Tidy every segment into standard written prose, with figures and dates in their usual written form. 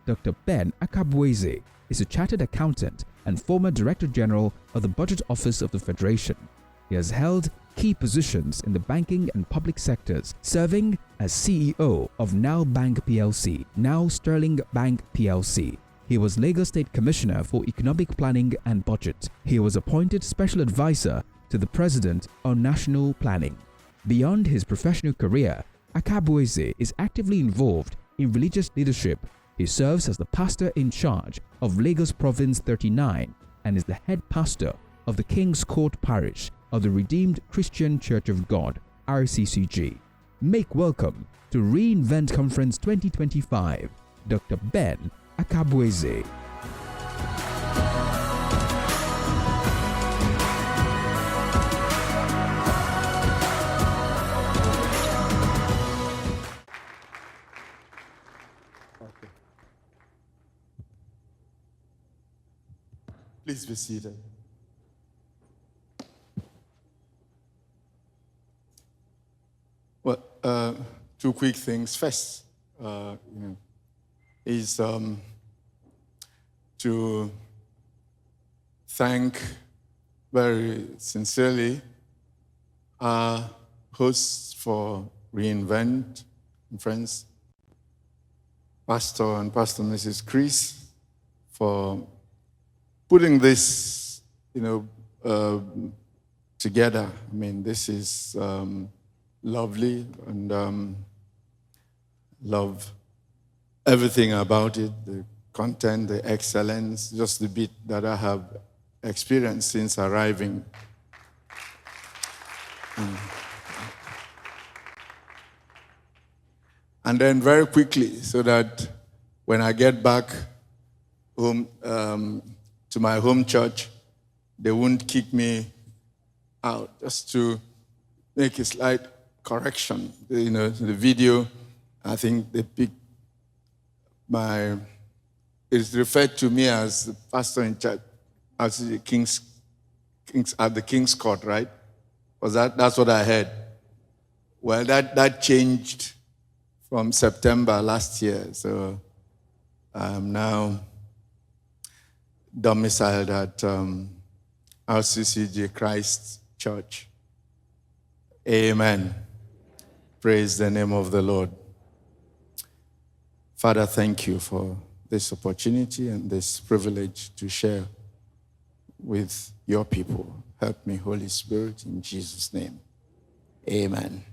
Dr. Ben Akabueze is a chartered accountant and former Director General of the Budget Office of the Federation. He has held key positions in the banking and public sectors, serving as CEO of Now Bank PLC, now Sterling Bank PLC. He was Lagos State Commissioner for Economic Planning and Budget. He was appointed Special Advisor to the President on National Planning. Beyond his professional career, Akabueze is actively involved in religious leadership. He serves as the pastor in charge of Lagos Province 39 and is the head pastor of the King's Court Parish of the Redeemed Christian Church of God, RCCG. Make welcome to reInvent Conference 2025, Dr. Ben Akabueze. Please be seated. Well, two quick things. First, is to thank very sincerely our hosts for reInvent Conference, Pastor and Pastor Mrs. Chris, for putting this, together. I mean, this is lovely, and love everything about it, the content, the excellence, just the bit that I have experienced since arriving. And then very quickly, so that when I get back home, to my home church, they won't kick me out. Just to make a slight correction, the video, I think they picked it's referred to me as the pastor in church, as the King's at the King's Court, right? That's what I heard. Well, that changed from September last year, so I'm now domiciled at RCCG Christ Church. Amen. Praise the name of the Lord. Father, thank you for this opportunity and this privilege to share with your people. Help me, Holy Spirit, in Jesus' name. Amen.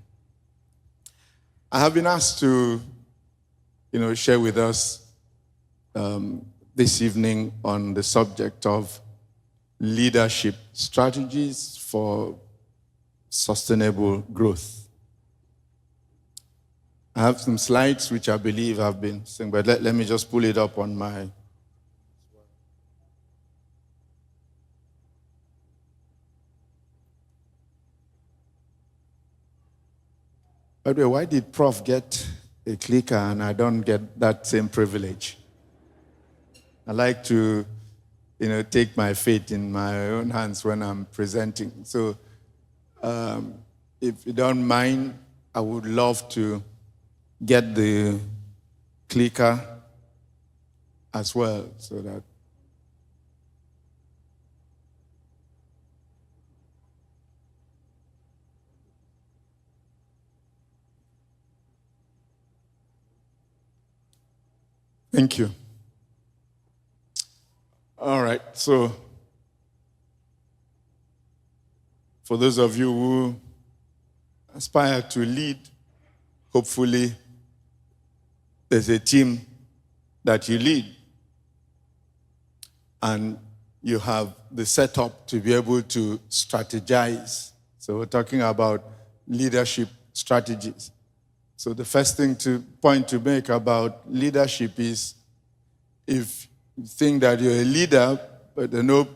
I have been asked to, share with us this evening on the subject of leadership strategies for sustainable growth. I have some slides which I believe have been seen, but let me just pull it up on my... By the way, why did Prof get a clicker and I don't get that same privilege? I like to, take my fate in my own hands when I'm presenting. So if you don't mind, I would love to get the clicker as well, so that thank you. All right, so for those of you who aspire to lead, hopefully there's a team that you lead and you have the setup to be able to strategize. So we're talking about leadership strategies. So the first point to make about leadership is, if you think that you're a leader, but there are no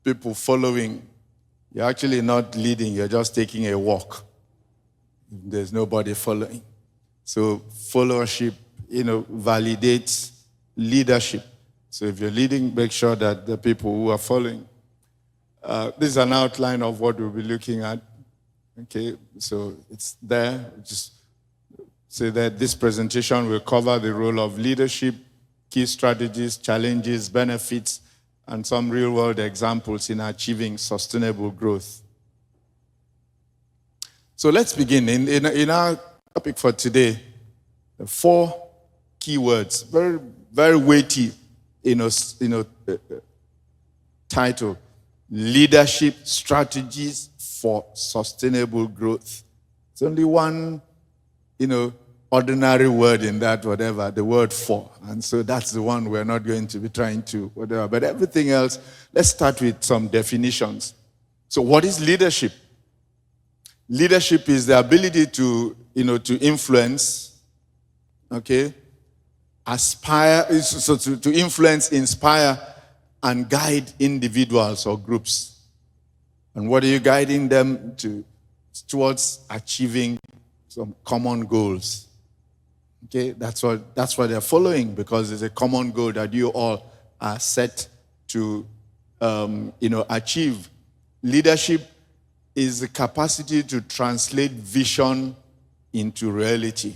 people following, you're actually not leading, you're just taking a walk. There's nobody following. So followership, validates leadership. So if you're leading, make sure that the people who are following. This is an outline of what we'll be looking at. Okay, so it's there. Just say that this presentation will cover the role of leadership key strategies, challenges, benefits, and some real-world examples in achieving sustainable growth. So let's begin. In our topic for today, 4 key words, very, very weighty, title: leadership strategies for sustainable growth. It's only one, ordinary word in that, whatever, the word for. And so that's the one we're not going to be trying to, whatever. But everything else, let's start with some definitions. So what is leadership? Leadership is the ability to influence, aspire, so to influence, inspire, and guide individuals or groups. And what are you guiding them to? Towards achieving some common goals. Okay, that's what they're following, because it's a common goal that you all are set to, achieve. Leadership is the capacity to translate vision into reality.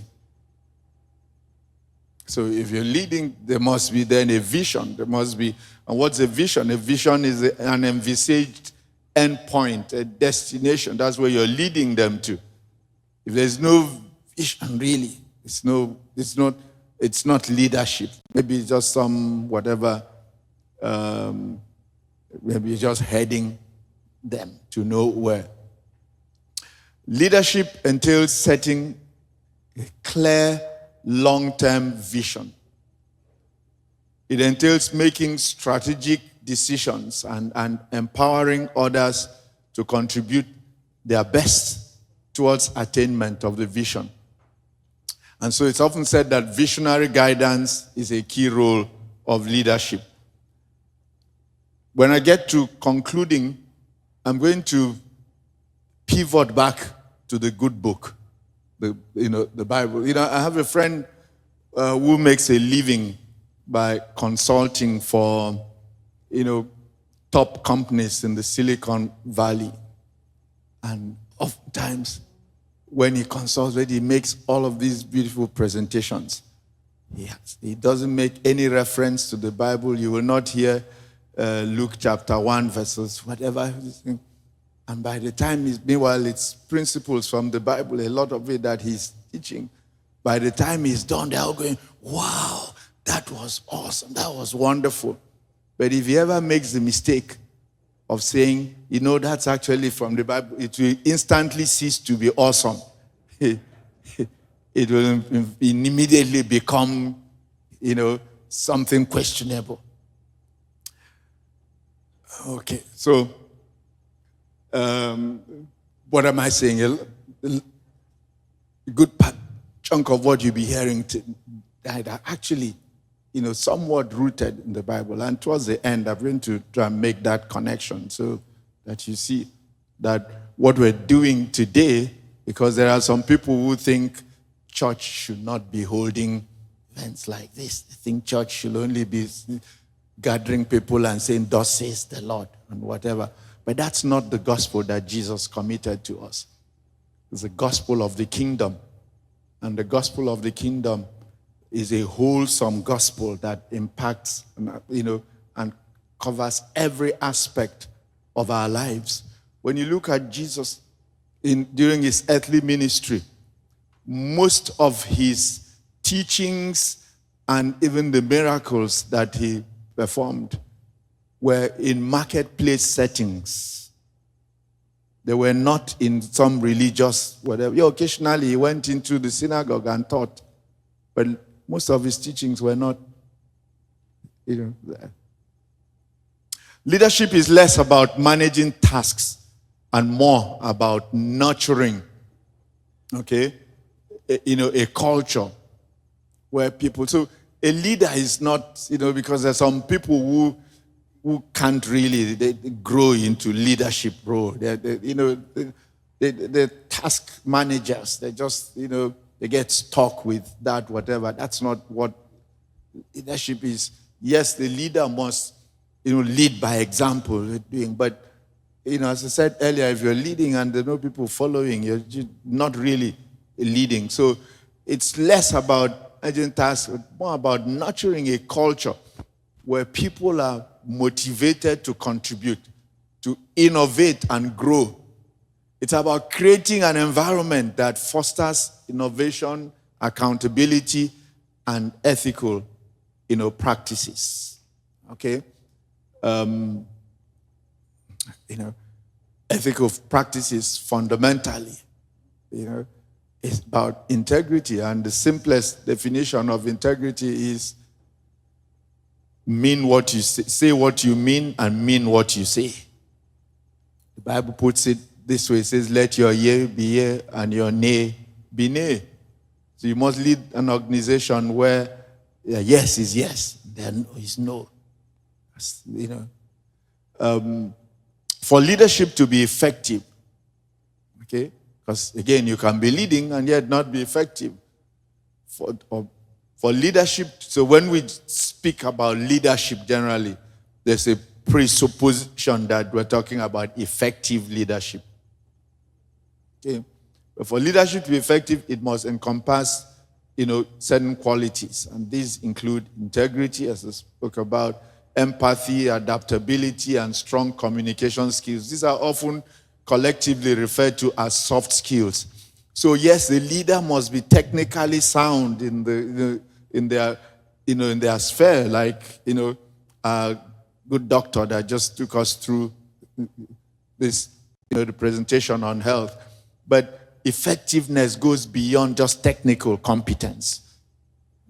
So if you're leading, there must be then a vision. There must be, and what's a vision? A vision is an envisaged endpoint, a destination. That's where you're leading them to. If there's no vision, really, it's not leadership. Maybe it's just some whatever. Maybe you're just heading them to nowhere. Leadership entails setting a clear long-term vision. It entails making strategic decisions and empowering others to contribute their best towards attainment of the vision. And so it's often said that visionary guidance is a key role of leadership. When I get to concluding, I'm going to pivot back to the good book, the Bible. I have a friend who makes a living by consulting for, top companies in the Silicon Valley. And oftentimes, when he consults, he makes all of these beautiful presentations. He doesn't make any reference to the Bible. You will not hear Luke chapter 1 verses whatever. And by the time meanwhile, it's principles from the Bible, a lot of it that he's teaching. By the time he's done, they're all going, wow, that was awesome. That was wonderful. But if he ever makes the mistake of saying, that's actually from the Bible, it will instantly cease to be awesome. It will immediately become, something questionable. Okay, so what am I saying? A good chunk of what you'll be hearing that are actually, somewhat rooted in the Bible. And towards the end, I'm going to try and make that connection so that you see that what we're doing today, because there are some people who think church should not be holding events like this. They think church should only be gathering people and saying, thus says the Lord, and whatever. But that's not the gospel that Jesus committed to us. It's the gospel of the kingdom. And the gospel of the kingdom is a wholesome gospel that impacts, and covers every aspect of our lives. When you look at Jesus during his earthly ministry, most of his teachings and even the miracles that he performed were in marketplace settings. They were not in some religious whatever. Occasionally he went into the synagogue and taught, but most of his teachings were not, there. Leadership is less about managing tasks and more about nurturing, a culture where people. So a leader is not, because there's some people who can't really they grow into leadership role. They're task managers. They just, they get stuck with that, whatever. That's not what leadership is. Yes, the leader must, lead by example. But, as I said earlier, if you're leading and there are no people following, you're not really leading. So it's less about urgent task, more about nurturing a culture where people are motivated to contribute, to innovate and grow. It's about creating an environment that fosters innovation, accountability, and ethical, practices. Okay? Ethical practices fundamentally, it's about integrity. And the simplest definition of integrity is mean what you say what you mean, and mean what you say. The Bible puts it this way. It says, let your yea be yea and your nay be nay. So you must lead an organization where yes is yes, then no is no. For leadership to be effective, okay? Because again, you can be leading and yet not be effective. For leadership, so when we speak about leadership generally, there's a presupposition that we're talking about effective leadership. Okay? But for leadership to be effective, it must encompass, certain qualities. And these include integrity, as I spoke about, empathy, adaptability, and strong communication skills. These are often collectively referred to as soft skills. So yes, the leader must be technically sound in their sphere, like a good doctor that just took us through this, the presentation on health. But effectiveness goes beyond just technical competence.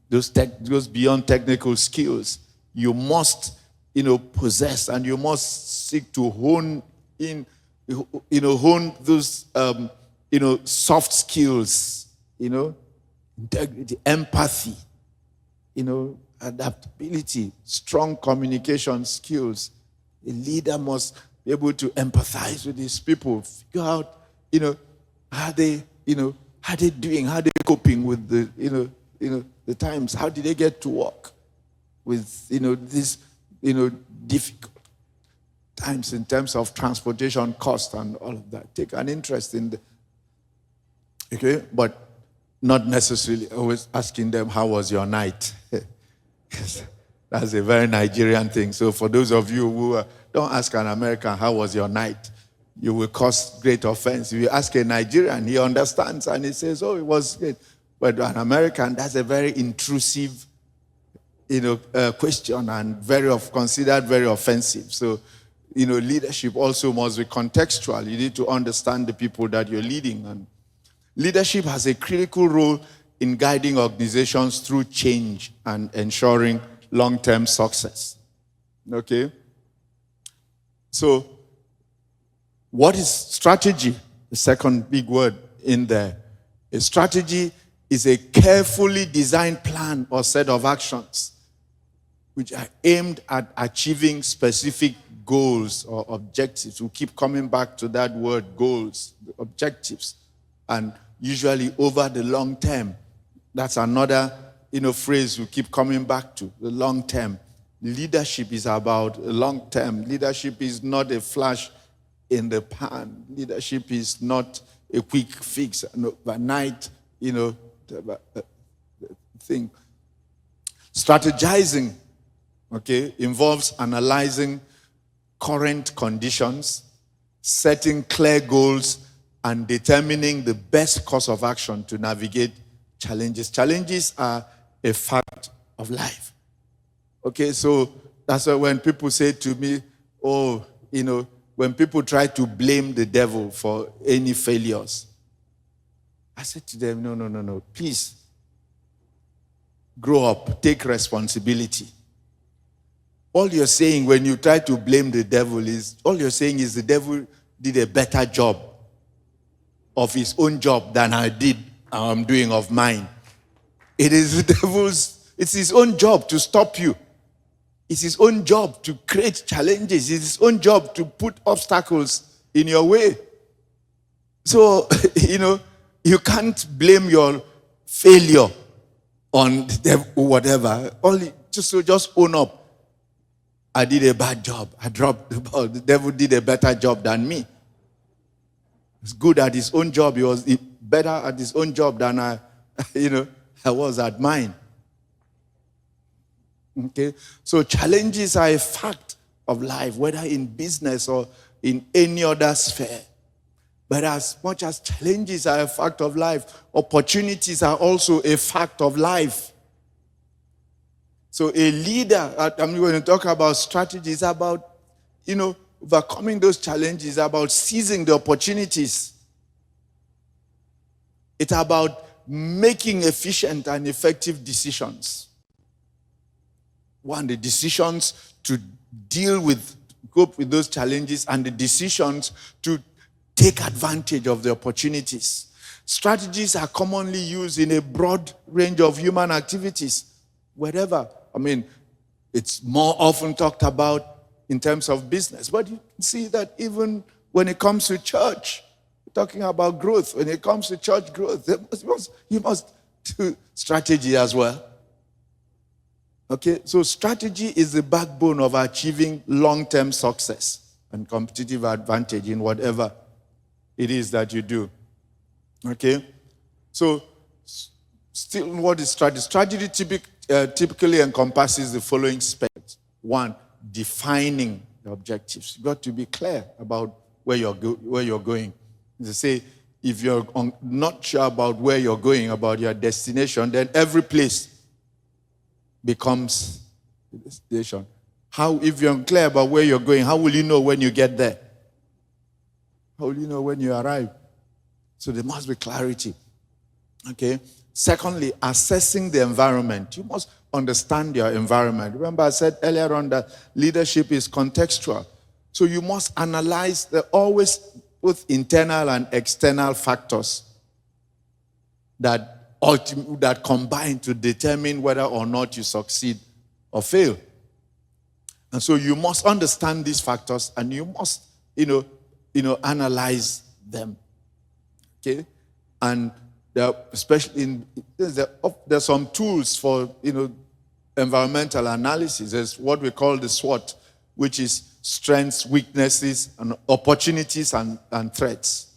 Goes beyond technical skills. You must, possess, and you must seek to hone those, soft skills, integrity, empathy, adaptability, strong communication skills. A leader must be able to empathize with these people, figure out, how they doing, how they coping with the times, how did they get to work with, these, difficult times in terms of transportation cost and all of that. Take an interest in okay, but not necessarily always asking them, how was your night? That's a very Nigerian thing. So for those of you who don't ask an American, how was your night? You will cause great offense. If you ask a Nigerian, he understands and he says, oh, it was great. But an American, that's a very intrusive, question and considered very offensive. So, leadership also must be contextual. You need to understand the people that you're leading. And leadership has a critical role in guiding organizations through change and ensuring long-term success. Okay? So, what is strategy? The second big word in there. A strategy is a carefully designed plan or set of actions which are aimed at achieving specific goals or objectives. We keep coming back to that word, goals, objectives, and usually over the long term. That's another phrase we keep coming back to, the long term. Leadership is about long term. Leadership is not a flash in the pan. Leadership is not a quick fix, an overnight, thing. Strategizing, okay, involves analyzing current conditions, setting clear goals, and determining the best course of action to navigate challenges. Challenges are a fact of life. Okay, so that's why when people say to me, oh, when people try to blame the devil for any failures, I said to them, no, please, grow up, take responsibility. All you're saying when you try to blame the devil all you're saying is the devil did a better job of his own job than I'm doing of mine. It is the devil's, it's his own job to stop you. It's his own job to create challenges. It's his own job to put obstacles in your way. So, you can't blame your failure on the devil or whatever. Just own up. I did a bad job. I dropped the ball. The devil did a better job than me. He's good at his own job. He was better at his own job than I I was at mine. Okay? So challenges are a fact of life, whether in business or in any other sphere. But as much as challenges are a fact of life, opportunities are also a fact of life. So a leader, when you talk about strategies, about, overcoming those challenges, about seizing the opportunities. It's about making efficient and effective decisions. One, the decisions to cope with those challenges, and the decisions to take advantage of the opportunities. Strategies are commonly used in a broad range of human activities, wherever. It's more often talked about in terms of business, but you can see that even when it comes to church, we're talking about growth. When it comes to church growth, you must do strategy as well. Okay, so strategy is the backbone of achieving long-term success and competitive advantage in whatever it is that you do. Okay, so still, what is strategy? Strategy typically encompasses the following aspects. One, defining the objectives. You've got to be clear about where you're going. They say, if you're not sure about where you're going, about your destination, then every place becomes the destination. If you're unclear about where you're going, how will you know when you get there? How will you know when you arrive? So there must be clarity. Okay? Secondly, assessing the environment. You must understand your environment. Remember, I said earlier on that leadership is contextual. So you must analyze always both internal and external factors that combine to determine whether or not you succeed or fail. And so you must understand these factors, and you must, analyze them. Okay? And especially there's some tools for, environmental analysis. There's what we call the SWOT, which is strengths, weaknesses, and opportunities and threats.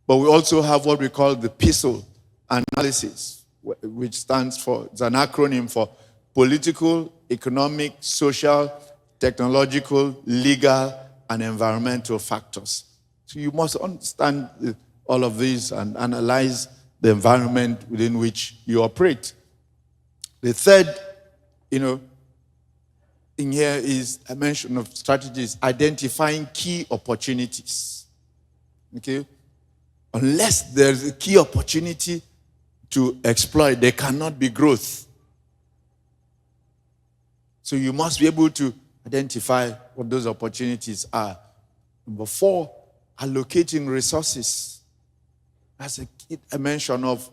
But we also have what we call the PISL analysis, which stands for, it's an acronym for political, economic, social, technological, legal, and environmental factors. So you must understand all of these and analyze the environment within which you operate. The third, in here is a mention of strategies, identifying key opportunities. Okay? Unless there's a key opportunity to exploit, there cannot be growth. So you must be able to identify what those opportunities are. Number 4, allocating resources. That's a mention of,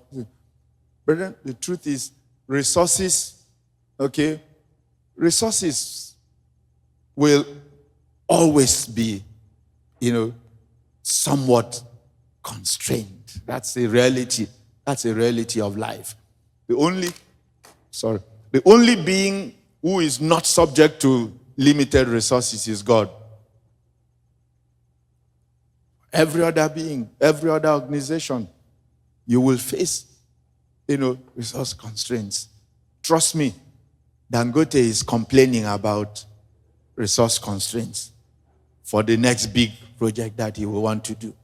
brethren, the truth is resources, okay? Resources will always be, somewhat constrained. That's a reality. That's a reality of life. The only being who is not subject to limited resources is God. Every other being, every other organization, you will face, resource constraints. Trust me, Dangote is complaining about resource constraints for the next big project that he will want to do.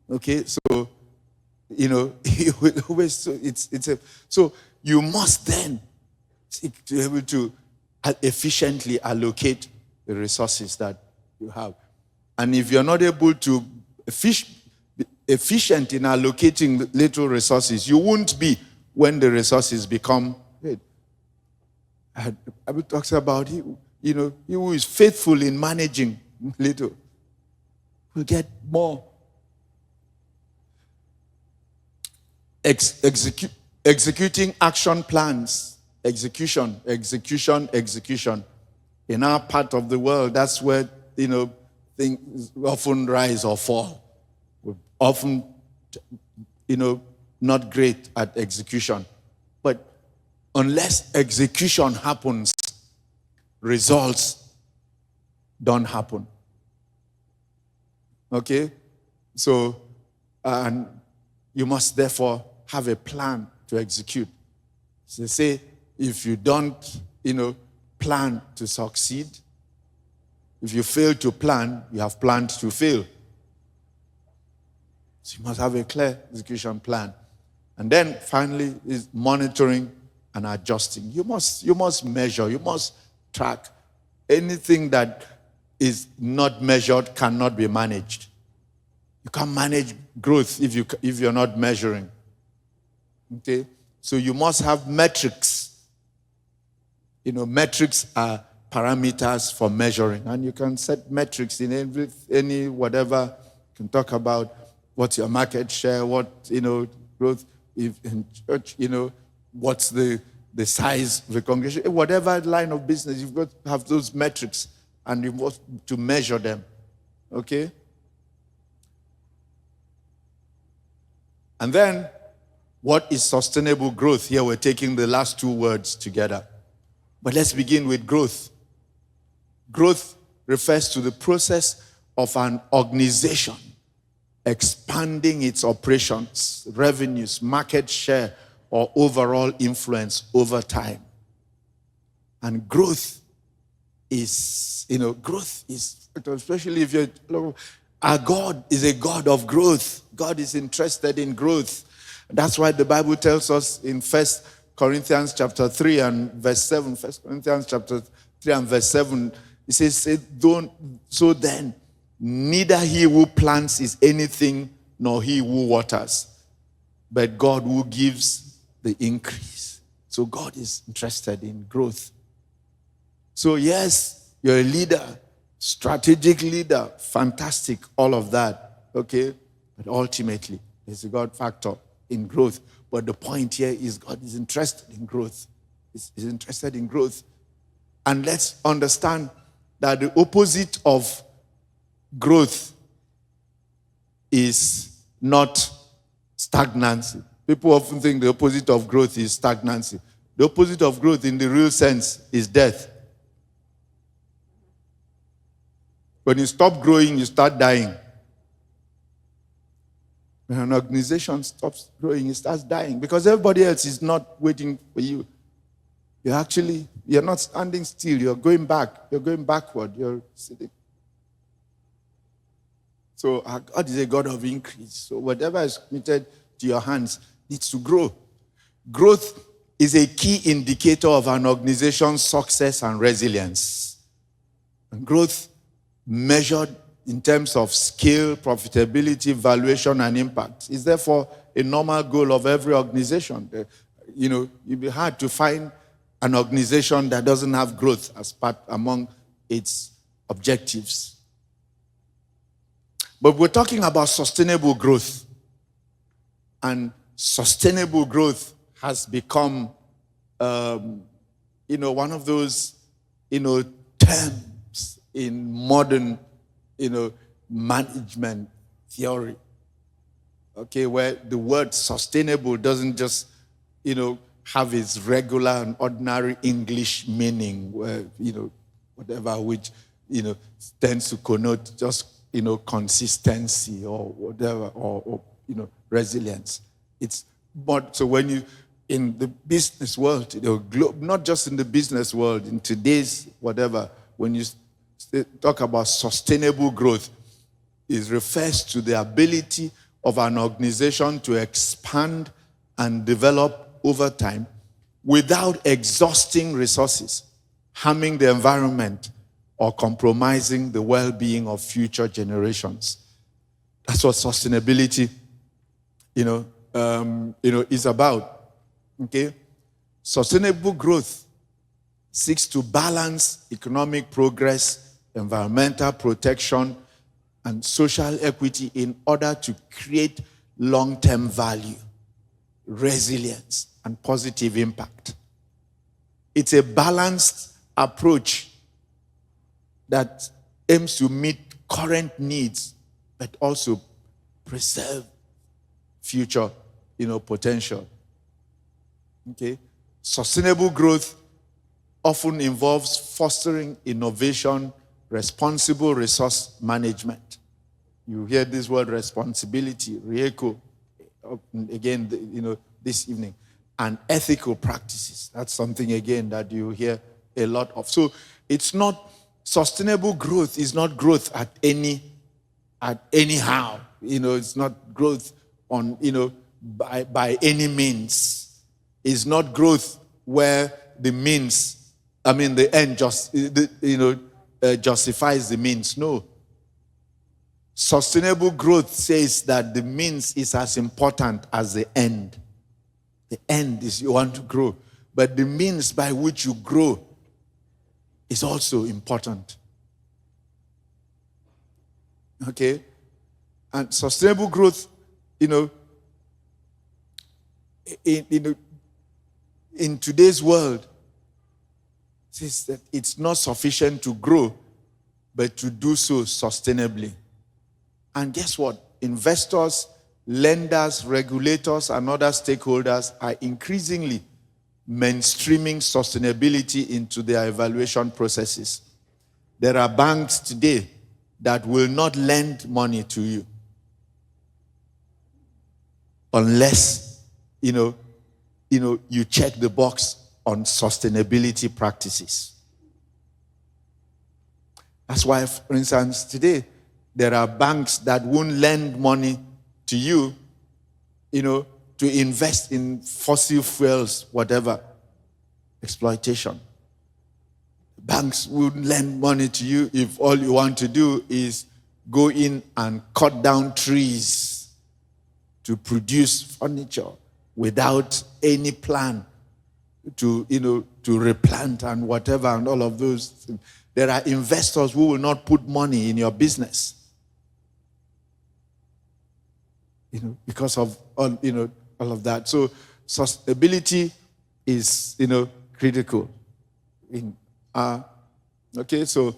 Okay, so, he will always, so you must then seek to be able to efficiently allocate the resources that you have. And if you're not able to be efficient in allocating little resources, you won't be when the resources become great. I talks about he who is faithful in managing little will get more. Executing action plans. Execution. In our part of the world, that's where, things often rise or fall. We're often, not great at execution. But unless execution happens, results don't happen. Okay? So, and you must therefore have a plan to execute. So they say, if you don't, plan to succeed, if you fail to plan, you have planned to fail. So you must have a clear execution plan. And then finally is monitoring and adjusting. You must measure, you must track. Anything that is not measured cannot be managed. You can't manage growth if you're not measuring. Okay? So you must have metrics. Metrics are parameters for measuring. And you can set metrics in any whatever. You can talk about what's your market share, what, growth if in church, what's the size of the congregation, whatever line of business, you've got to have those metrics and you want to measure them. Okay? And then, what is sustainable growth? Here we're taking the last two words together. But let's begin with growth. Growth refers to the process of an organization expanding its operations, revenues, market share, or overall influence over time. And growth is, especially if our God is a God of growth. God is interested in growth. That's why the Bible tells us in 1 Corinthians chapter 3 and verse 7, 1 Corinthians chapter 3 and verse 7, it says, so then, neither he who plants is anything, nor he who waters, but God who gives the increase. So God is interested in growth. So yes, you're a leader, strategic leader, fantastic, all of that, okay? But ultimately, there's a God factor in growth. But the point here is God is interested in growth. He's interested in growth. And let's understand that the opposite of growth is not stagnancy. People often think the opposite of growth is stagnancy. The opposite of growth in the real sense is death. When you stop growing, you start dying. When an organization stops growing, it starts dying because everybody else is not waiting for you. You're not standing still. You're going back. You're going backward. You're sitting. So our God is a God of increase. So whatever is committed to your hands needs to grow. Growth is a key indicator of an organization's success and resilience. And growth measured in terms of scale, profitability, valuation, and impact is therefore a normal goal of every organization. It'd be hard to find an organization that doesn't have growth as part among its objectives. But we're talking about sustainable growth. And sustainable growth has become, one of those, terms in modern, management theory. Okay, where the word sustainable doesn't just, have its regular and ordinary English meaning, where, whatever, which, tends to connote just, consistency or whatever, or resilience. So when you, in the business world, not just in the business world, in today's whatever, when you talk about sustainable growth, it refers to the ability of an organization to expand and develop over time without exhausting resources, harming the environment, or compromising the well-being of future generations. That's what sustainability, is about. Okay? Sustainable growth seeks to balance economic progress, environmental protection, and social equity in order to create long-term value, resilience, and positive impact. It's a balanced approach that aims to meet current needs, but also preserve future, potential. Okay? Sustainable growth often involves fostering innovation, responsible resource management. You hear this word responsibility, RIECO, again, this evening. And ethical practices. That's something, again, that you hear a lot of. So it's not, sustainable growth is not growth at anyhow. It's not growth on, by any means. It's not growth where the means, the end justifies the means. No. Sustainable growth says that the means is as important as the end. The end is you want to grow, but the means by which you grow is also important. Okay? And sustainable growth, in today's world, says that it's not sufficient to grow, but to do so sustainably. And guess what? Investors, lenders, regulators, and other stakeholders are increasingly mainstreaming sustainability into their evaluation processes. There are banks today that will not lend money to you unless, you check the box on sustainability practices. That's why, for instance, today, there are banks that won't lend money to you, to invest in fossil fuels, whatever, exploitation. Banks wouldn't lend money to you if all you want to do is go in and cut down trees to produce furniture without any plan to replant and whatever and all of those things. There are investors who will not put money in your business. Because of all of that. So sustainability is, critical. So,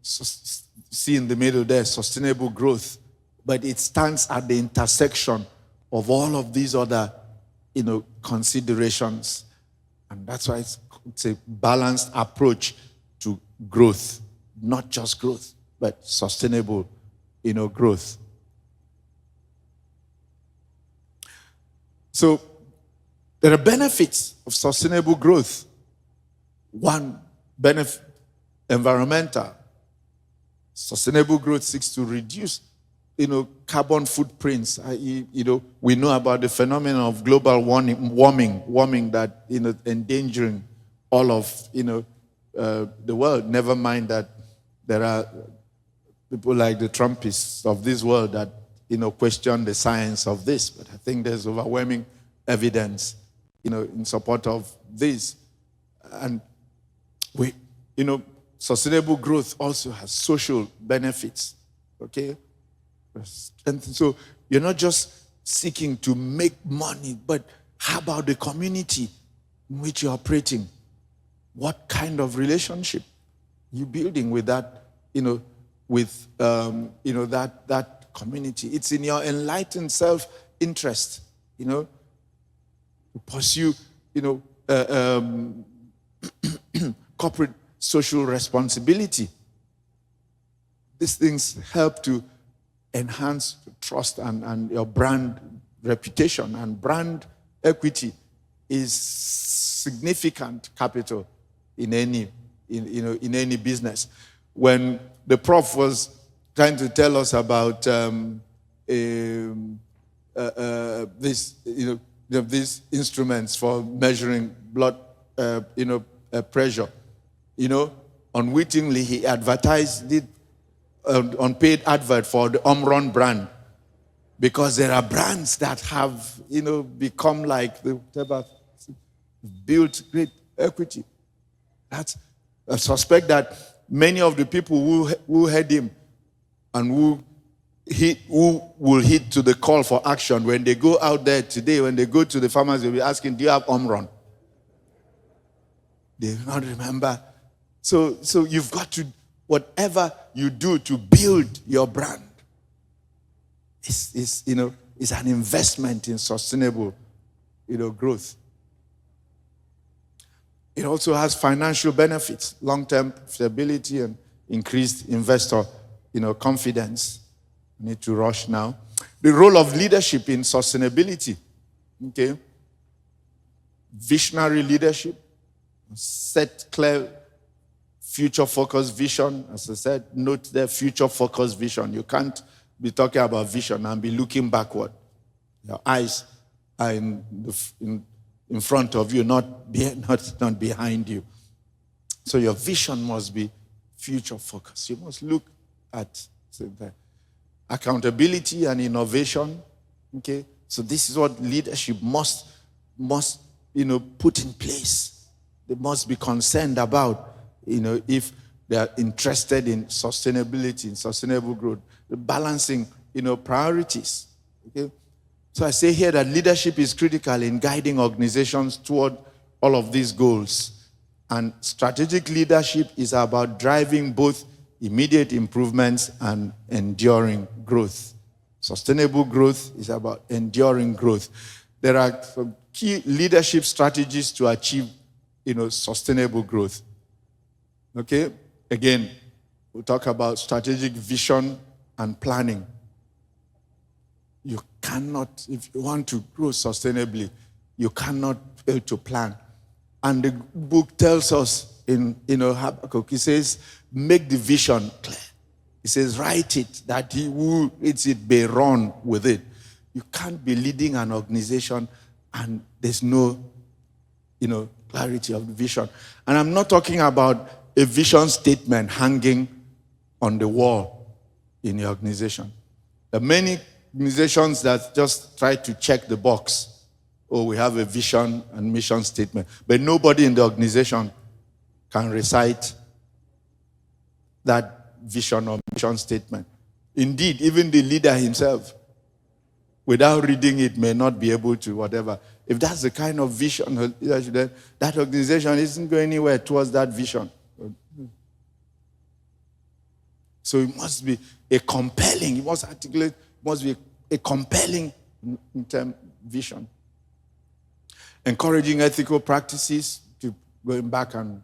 see in the middle there, sustainable growth, but it stands at the intersection of all of these other, considerations. And that's why it's a balanced approach to growth, not just growth, but sustainable, growth. So there are benefits of sustainable growth. One benefit, environmental. Sustainable growth seeks to reduce, carbon footprints. We know about the phenomenon of global warming that, endangering all of, the world. Never mind that there are people like the Trumpists of this world that, question the science of this. But I think there's overwhelming evidence, in support of this. And sustainable growth also has social benefits. Okay? And so you're not just seeking to make money, but how about the community in which you're operating? What kind of relationship you building with that, that community? It's in your enlightened self-interest, to pursue, corporate social responsibility. These things help to enhance trust and your brand reputation, and brand equity is significant capital in any business. When the prof was trying to tell us about these instruments for measuring blood pressure, unwittingly he advertised it, unpaid advert for the Omron brand, because there are brands that have become like the whatever, built great equity. I suspect that many of the people who heard him and who will heed to the call for action, when they go out there today, when they go to the farmers, they'll be asking, do you have Omron? They will not remember. So you've got to, whatever you do to build your brand is an investment in sustainable, growth. It also has financial benefits, long-term stability and increased investor, confidence. I need to rush now. The role of leadership in sustainability. Okay? Visionary leadership. Set clear future-focused vision. As I said, note the future-focused vision. You can't be talking about vision and be looking backward. Your eyes are in front of you, not behind you. So your vision must be future-focused. You must look at the accountability and innovation. Okay, so this is what leadership must put in place. They must be concerned about, if they are interested in sustainability, in sustainable growth, balancing, priorities. Okay, so I say here that leadership is critical in guiding organizations toward all of these goals. And strategic leadership is about driving both immediate improvements and enduring growth. Sustainable growth is about enduring growth. There are some key leadership strategies to achieve, sustainable growth. Okay? Again, we'll talk about strategic vision and planning. You cannot, if you want to grow sustainably, you cannot fail to plan. And the book tells us in Habakkuk, he says, make the vision clear. He says, write it, that he who reads it may run with it. You can't be leading an organization and there's no, clarity of the vision. And I'm not talking about a vision statement hanging on the wall in your organization. There are many organizations that just try to check the box. Oh, we have a vision and mission statement. But nobody in the organization can recite that vision or mission statement. Indeed, even the leader himself, without reading it, may not be able to, whatever. If that's the kind of vision, that organization isn't going anywhere towards that vision. So it must be a compelling, it must articulate, it must be a compelling term vision. Encouraging ethical practices, to going back and,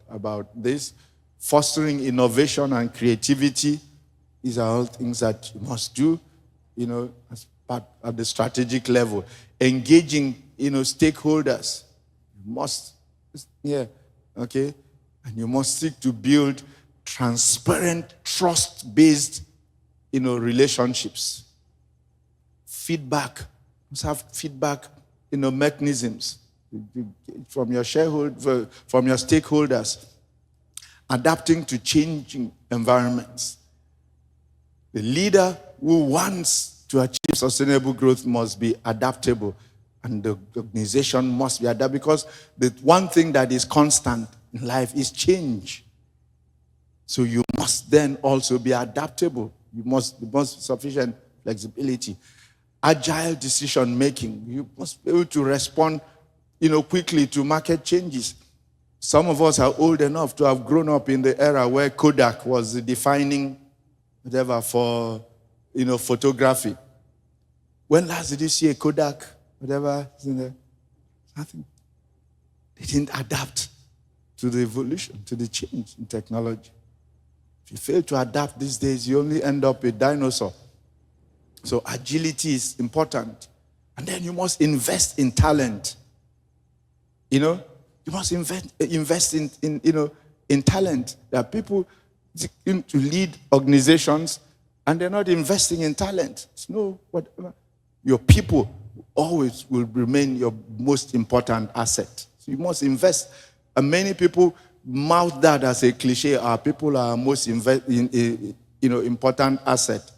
about this. Fostering innovation and creativity. These are all things that you must do, as part of the strategic level. Engaging, stakeholders. You must, okay? And you must seek to build transparent, trust-based, relationships. Feedback. You must have feedback, mechanisms from your shareholders, from your stakeholders. Adapting to changing environments. The leader who wants to achieve sustainable growth must be adaptable, and the organization must be adaptable, because the one thing that is constant in life is change. So you must then also be adaptable. You must sufficient flexibility. Agile decision making. You must be able to respond, quickly to market changes. Some of us are old enough to have grown up in the era where Kodak was the defining whatever for, photography. When last did you see a Kodak, whatever, nothing. They didn't adapt to the evolution, to the change in technology. If you fail to adapt these days, you only end up a dinosaur. So agility is important. And then you must invest in talent. You must invest in talent. There are people to lead organizations and they're not investing in talent. Whatever. Your people always will remain your most important asset. So you must invest. And many people mouth that as a cliche. Our people are our most important asset.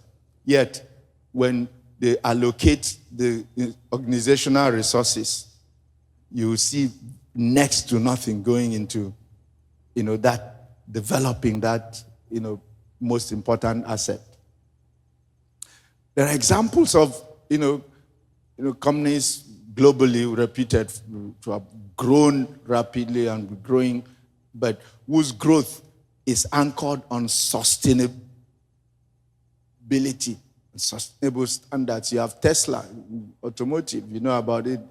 Yet, when they allocate the organizational resources, you see next to nothing going into, that developing that, most important asset. There are examples of, companies globally reputed to have grown rapidly and growing, but whose growth is anchored on sustainability and sustainable standards. You have Tesla, automotive, you know about it,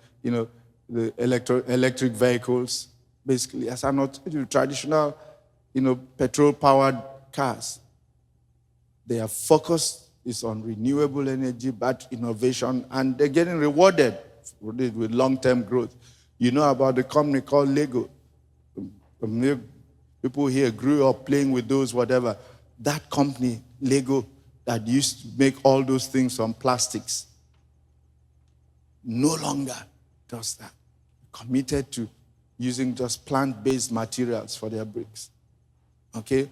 the electric vehicles, basically, as an traditional, petrol-powered cars. They are focused, is on renewable energy, battery innovation, and they're getting rewarded with long-term growth. You know about the company called Lego. People here grew up playing with those, whatever. That company, Lego, that used to make all those things from plastics, no longer does that. Committed to using just plant-based materials for their bricks. Okay?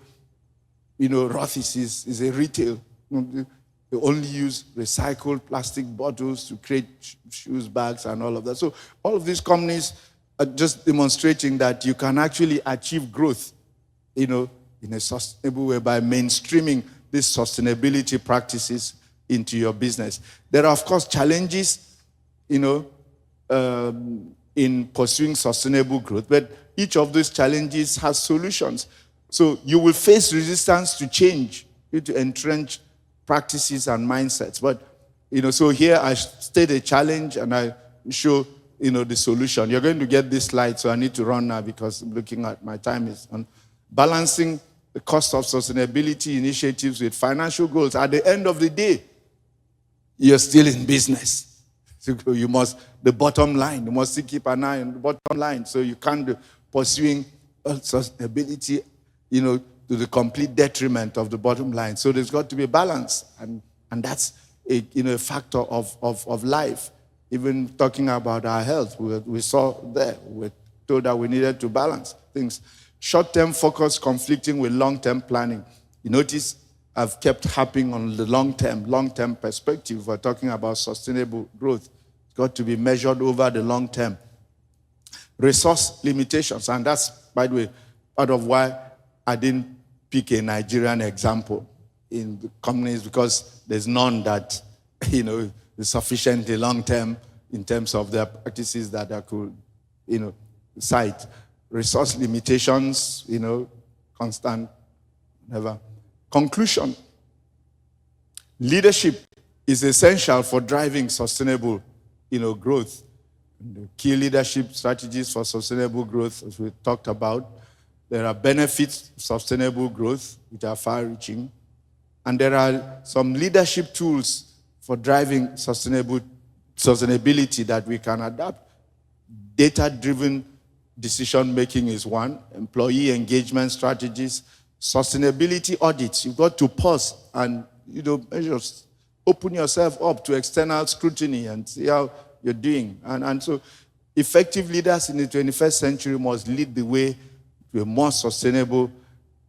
You know, Rothy's is a retail. They only use recycled plastic bottles to create shoes, bags, and all of that. So all of these companies are just demonstrating that you can actually achieve growth, you know, in a sustainable way by mainstreaming these sustainability practices into your business. There are, of course, challenges, you know, in pursuing sustainable growth, but each of these challenges has solutions. So you will face resistance to change, to entrench practices and mindsets. But, you know, so here I state a challenge and I show, you know, the solution. You're going to get this slide, so I need to run now because I'm looking at my time is on balancing the cost of sustainability initiatives with financial goals. At the end of the day, you're still in business. So you must, the bottom line, you must keep an eye on the bottom line. So you can't be pursuing sustainability, you know, to the complete detriment of the bottom line. So there's got to be a balance. And that's a, you know, a factor of life. Even talking about our health, we saw there, we're told that we needed to balance things. Short-term focus conflicting with long-term planning. You notice I've kept harping on the long-term perspective. We're talking about sustainable growth. It's got to be measured over the long term. Resource limitations, and that's, by the way, part of why I didn't pick a Nigerian example in the companies, because there's none that, you know, is sufficiently long-term in terms of their practices that I could, you know, cite. Resource limitations, you know, constant, never. Conclusion. Leadership is essential for driving sustainable, you know, growth. The key leadership strategies for sustainable growth, as we talked about. There are benefits of sustainable growth, which are far-reaching. And there are some leadership tools for driving sustainability that we can adapt. Data-driven decision-making is one. Employee engagement strategies. Sustainability audits. You've got to pause and, you know, open yourself up to external scrutiny and see how you're doing. And so effective leaders in the 21st century must lead the way to a more sustainable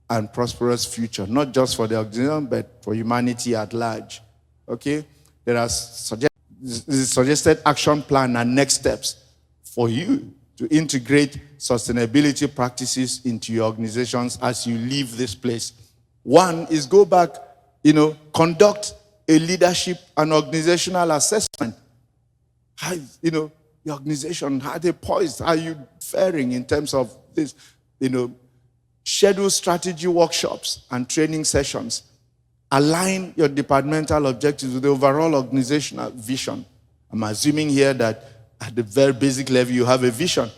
and prosperous future, not just for the organization, but for humanity at large. Okay? There are suggested action plan and next steps for you to integrate sustainability practices into your organizations as you leave this place. One is go back, you know, conduct a leadership and organizational assessment. How, you know, your organization, how they poised, how are you faring in terms of this, you know, schedule strategy workshops and training sessions. Align your departmental objectives with the overall organizational vision. I'm assuming here that at the very basic level, you have a vision.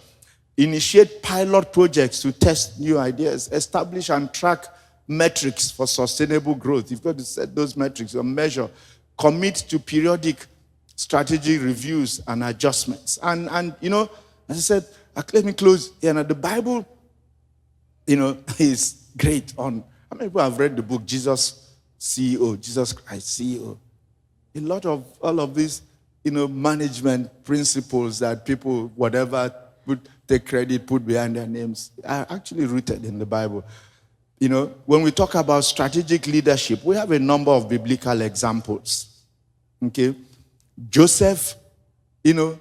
Initiate pilot projects to test new ideas. Establish and track metrics for sustainable growth. You've got to set those metrics or measure. Commit to periodic strategy reviews and adjustments. And you know, as I said, let me close. You know, the Bible, you know, is great on, how many people have read the book Jesus CEO, Jesus Christ CEO? A lot of all of these, you know, management principles that people, whatever, take credit, put behind their names, are actually rooted in the Bible. You know, when we talk about strategic leadership, we have a number of biblical examples. Okay? Joseph, you know,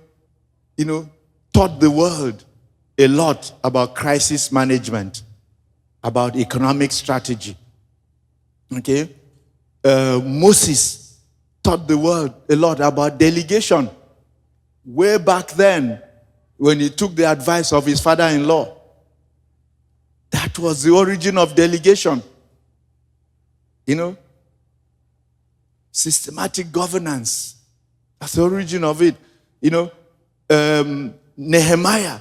taught the world a lot about crisis management, about economic strategy. Okay? Moses taught the world a lot about delegation. Way back then, when he took the advice of his father-in-law, that was the origin of delegation. You know? Systematic governance. That's the origin of it. You know? Nehemiah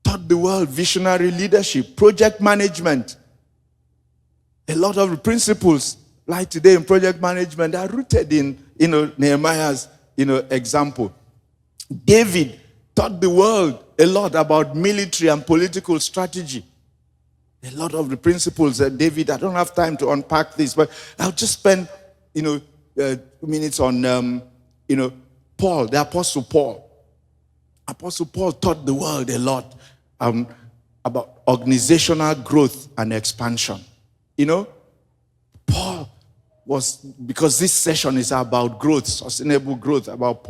taught the world visionary leadership, project management. A lot of the principles, like today in project management, are rooted in, Nehemiah's, example. David taught the world a lot about military and political strategy. A lot of the principles that David, I don't have time to unpack this, but I'll just spend, 2 minutes on, Paul, the Apostle Paul. Apostle Paul taught the world a lot about organizational growth and expansion. Paul was, because this session is about growth, sustainable growth, about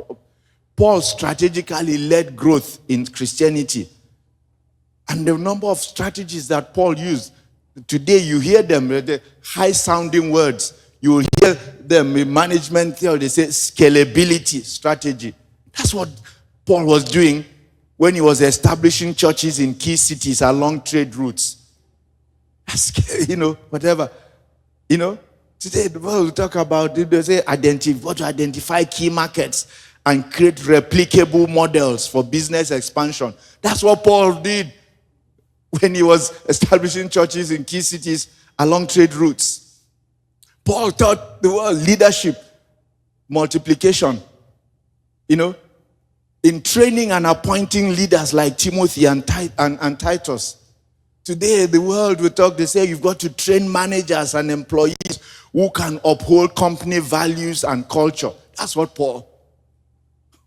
Paul strategically led growth in Christianity. And the number of strategies that Paul used, today you hear them, the high-sounding words. You will hear them in management theory, they say scalability strategy. That's what Paul was doing when he was establishing churches in key cities along trade routes. That's, whatever. Today the world will talk about, they say, identify key markets and create replicable models for business expansion. That's what Paul did when he was establishing churches in key cities along trade routes. Paul taught the world leadership, multiplication, in training and appointing leaders like Timothy and Titus. Today, the world will talk, they say you've got to train managers and employees who can uphold company values and culture. That's what Paul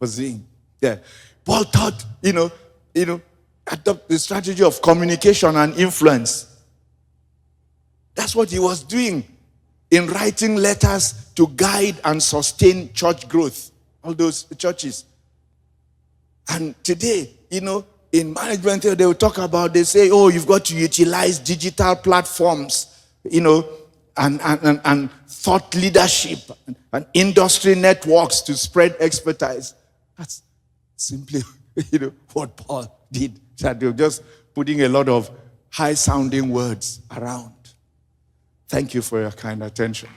was doing. Yeah. Paul taught, adopt the strategy of communication and influence. That's what he was doing in writing letters to guide and sustain church growth, all those churches. And today, in management, they will talk about, they say, you've got to utilize digital platforms, and thought leadership and industry networks to spread expertise. That's simply, what Paul did. That they were just putting a lot of high-sounding words around. Thank you for your kind attention.